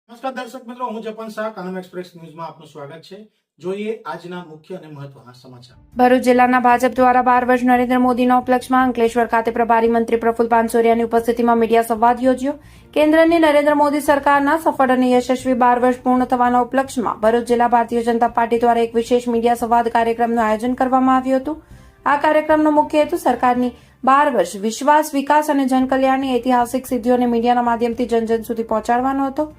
નમસ્કાર દર્શક મિત્રો, હું જપન શાહ, કાનમ એક્સપ્રેસ ન્યૂઝમાં આપનું સ્વાગત છે. જોઈએ આજના મુખ્ય અને મહત્વના સમાચાર. ભરૂચ જિલ્લાના ભાજપ દ્વારા 12 વર્ષ નરેન્દ્ર મોદીના ઉપલક્ષમાં અંકલેશ્વર ખાતે પ્રભારી મંત્રી પ્રફુલ પાનસોરિયાની ઉપસ્થિતિમાં મીડિયા સંવાદ યોજ્યો. કેન્દ્રની નરેન્દ્ર મોદી સરકારના સફળ અને યશસ્વી 12 વર્ષ પૂર્ણ થવાના ઉપલક્ષમાં ભરૂચ જિલ્લા ભારતીય જનતા પાર્ટી દ્વારા એક વિશેષ મીડિયા સંવાદ કાર્યક્રમનું આયોજન કરવામાં આવ્યું હતું. આ કાર્યક્રમનો મુખ્ય હેતુ સરકારની 12 વર્ષ વિશ્વાસ, વિકાસ અને જનકલ્યાણની ઐતિહાસિક સિદ્ધિઓને મીડિયાના માધ્યમથી જનજન સુધી પહોંચાડવાનો હતો.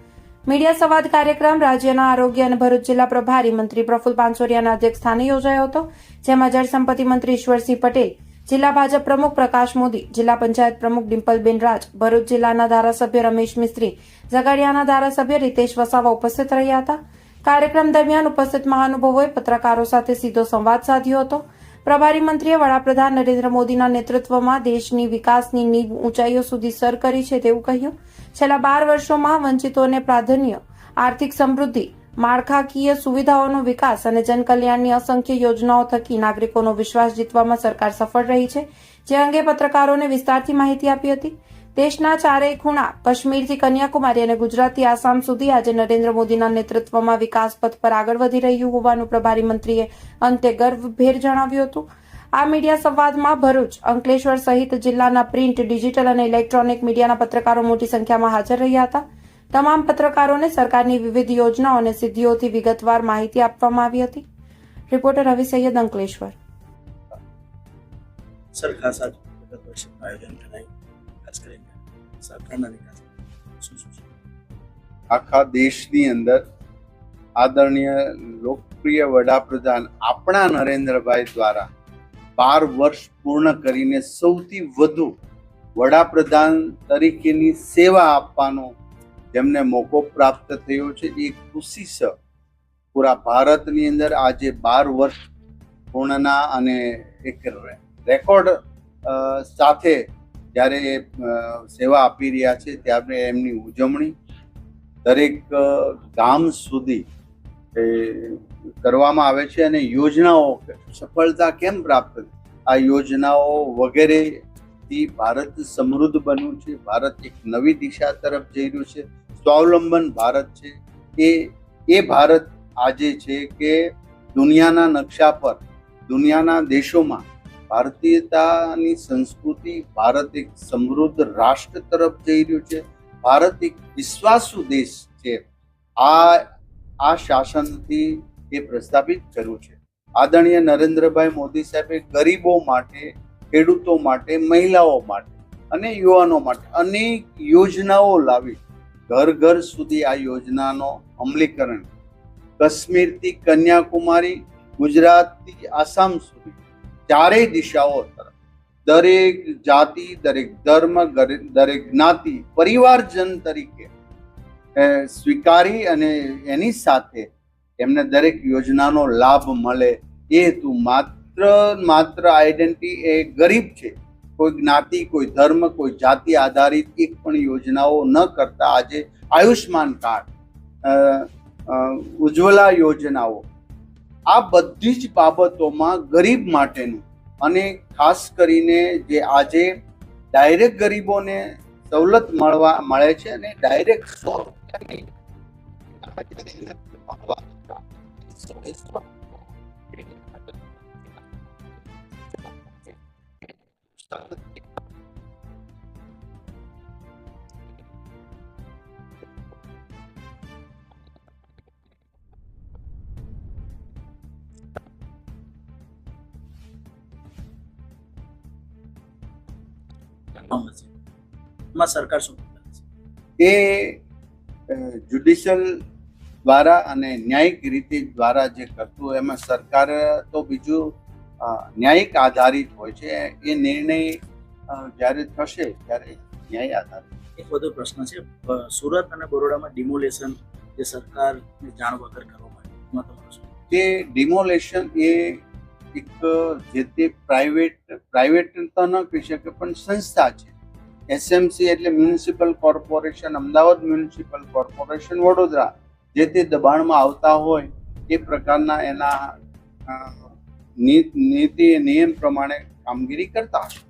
મીડિયા સંવાદ કાર્યક્રમ રાજ્યના આરોગ્ય અને ભરૂચ જિલ્લા પ્રભારી મંત્રી પ્રફુલ પાનસોરિયાના અધ્યક્ષસ્થાને યોજાયો હતો, જેમાં જળસંપત્તિ મંત્રી ઈશ્વરસિંહ પટેલ, જિલ્લા ભાજપ પ્રમુખ પ્રકાશ મોદી, જિલ્લા પંચાયત પ્રમુખ ડિમ્પલબેન રાજ, ભરૂચ જિલ્લાના ધારાસભ્ય રમેશ મિસ્ત્રી, ઝઘડિયાના ધારાસભ્ય રીતેશ વસાવા ઉપસ્થિત રહ્યા હતા. કાર્યક્રમ દરમિયાન ઉપસ્થિત મહાનુભાવોએ પત્રકારો સાથે સીધો સંવાદ સાધ્યો હતો. પ્રભારી મંત્રીએ વડાપ્રધાન નરેન્દ્ર મોદીના નેતૃત્વમાં દેશની વિકાસની નીવ ઊંચાઈઓ સુધી સર કરી છે તેવું કહ્યું. છેલ્લા 12 વર્ષોમાં વંચિતોને પ્રાધાન્ય, આર્થિક સમૃદ્ધિ, માળખાકીય સુવિધાઓનો વિકાસ અને જનકલ્યાણની અસંખ્ય યોજનાઓ થકી નાગરિકોનો વિશ્વાસ જીતવામાં સરકાર સફળ રહી છે, જે અંગે પત્રકારોને વિસ્તારથી માહિતી આપી હતી. દેશના ચારેય ખૂણા, કાશ્મીરથી કન્યાકુમારી અને ગુજરાતથી આસામ સુધી આજે નરેન્દ્ર મોદીના નેતૃત્વમાં વિકાસ પથ પર આગળ વધી રહ્યું હોવાનું પ્રભારી મંત્રીએ અંતે ગર્વભેર જણાવ્યું હતું. આ મીડિયા સંવાદમાં ભરૂચ, અંકલેશ્વર સહિત જિલ્લાના પ્રિન્ટ, ડિજિટલ અને ઇલેક્ટ્રોનિક મીડિયાના પત્રકારો મોટી સંખ્યામાં હાજર રહ્યા હતા. તમામ પત્રકારોને સરકારની વિવિધ યોજનાઓ અને સિદ્ધિઓથી વિગતવાર માહિતી આપવામાં આવી હતી. રિપોર્ટર રવિ સૈયદ, અંકલેશ્વર. સર, ખાસ આજ આયોજન કરાયું, ખાસ કરીને સરકારના વિકાસ શું છે? આખા દેશની અંદર આદરણીય લોકપ્રિય વડાપ્રધાન આપણા નરેન્દ્રભાઈ દ્વારા 12 વર્ષ પૂર્ણ કરીને સૌથી વધુ વડાપ્રધાન તરીકેની સેવા આપવાનો જેમને મોકો પ્રાપ્ત થયો છે, એ ખુશી છે. પૂરા ભારતની અંદર આજે 12 વર્ષ પૂર્ણના અને એક રેકોર્ડ સાથે જ્યારે સેવા આપી રહ્યા છે, ત્યારે એમની ઉજવણી દરેક ગામ સુધી કરવામાં આવે છે. અને યોજનાઓ સફળતા કેમ પ્રાપ્ત થઈ, આ યોજનાઓ વગેરેથી ભારત સમૃદ્ધ બન્યું છે. ભારત એક નવી દિશા તરફ જઈ રહ્યું છે. સ્વાવલંબન ભારત છે. એ ભારત આજે છે કે દુનિયાના નકશા પર, દુનિયાના દેશોમાં ભારતીયતાની સંસ્કૃતિ, ભારત એક સમૃદ્ધ રાષ્ટ્ર તરફ જઈ રહ્યું છે. ભારત એક વિશ્વાસુ દેશ છે. આ શાસનથી એ પ્રસ્થાપિત કર્યું છે. આદરણીય નરેન્દ્રભાઈ મોદી સાહેબે ગરીબો માટે, ખેડૂતો માટે, મહિલાઓ માટે અને યુવાનો માટે અનેક યોજનાઓ લાવી. ઘર ઘર સુધી આ યોજનાનો અમલીકરણ, કાશ્મીરથી કન્યાકુમારી, ગુજરાતથી આસામ સુધી ચારેય દિશાઓ તરફ દરેક જાતિ, દરેક ધર્મ, દરેક જ્ઞાતિ પરિવારજન તરીકે સ્વીકારી અને એની સાથે એમને દરેક યોજનાનો લાભ મળે એ હેતુ માત્ર આઈડેન્ટિટી એ ગરીબ છે, કોઈ જ્ઞાતિ, કોઈ ધર્મ, કોઈ જાતિ આધારિત એક પણ યોજનાઓ ન કરતા આજે આયુષ્માન કાર્ડ, ઉજ્જવલા યોજનાઓ, આ બધી જ બાબતોમાં ગરીબ માટેનું અને ખાસ કરીને જે આજે ડાયરેક્ટ ગરીબોને સવલત મળે છે અને ડાયરેક્ટ સરકાર શું એ જ્યુડિશિયલ દ્વારા અને ન્યાયિક રીતે દ્વારા જે કરતું હોય એમાં સરકાર તો બીજું ન્યાયિક આધારિત હોય છે. એ નિર્ણય જ્યારે થશે ત્યારે ન્યાય આધારિત. એક વધુ પ્રશ્ન છે, સુરત અને બરોડામાં ડિમોલેશન જે સરકારની જાણ વગર કરવામાં આવ્યું, તે ડિમોલેશન એ એક જે તે પ્રાઇવેટ તો ન કહી શકે પણ સંસ્થા છે. એસએમસી એટલે municipal corporation, Ahmedabad municipal corporation, Vadodara, જે તે દબાણમાં આવતા હોય એ પ્રકારના એના નીતિ નિયમ પ્રમાણે કામગીરી કરતા હશે.